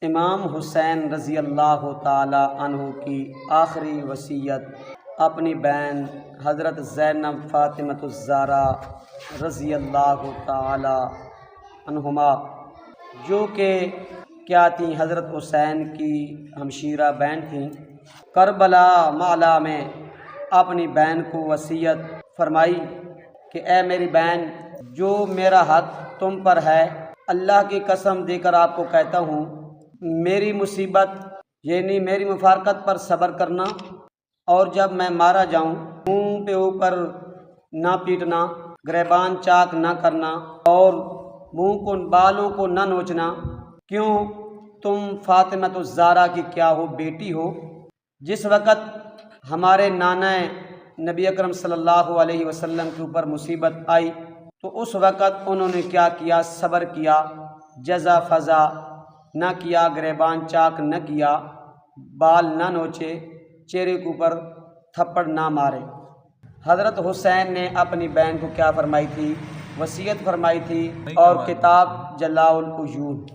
امام حسین رضی اللہ تعالی عنہ کی آخری وصیت اپنی بہن حضرت زینب فاطمۃ الزہرا رضی اللہ تعالی عنہما، جو کہ کیا تھیں حضرت حسین کی ہمشیرہ بہن تھیں، کربلا معلی میں اپنی بہن کو وصیت فرمائی کہ اے میری بہن، جو میرا حق تم پر ہے، اللہ کی قسم دے کر آپ کو کہتا ہوں، میری مصیبت یعنی میری مفارقت پر صبر کرنا، اور جب میں مارا جاؤں منہ پہ اوپر نہ پیٹنا، گریبان چاک نہ کرنا اور منہ کو بالوں کو نہ نوچنا، کیوں تم فاطمۃ الزہرا کی کیا ہو، بیٹی ہو۔ جس وقت ہمارے نانا نبی اکرم صلی اللہ علیہ وسلم کے اوپر مصیبت آئی تو اس وقت انہوں نے کیا کیا، صبر کیا، جزا فضا نہ کیا، گریبان چاک نہ کیا، بال نہ نوچے، چہرے کے اوپر تھپڑ نہ مارے۔ حضرت حسین نے اپنی بہن کو کیا فرمائی تھی، وصیت فرمائی تھی، اور کتاب جلاء العیون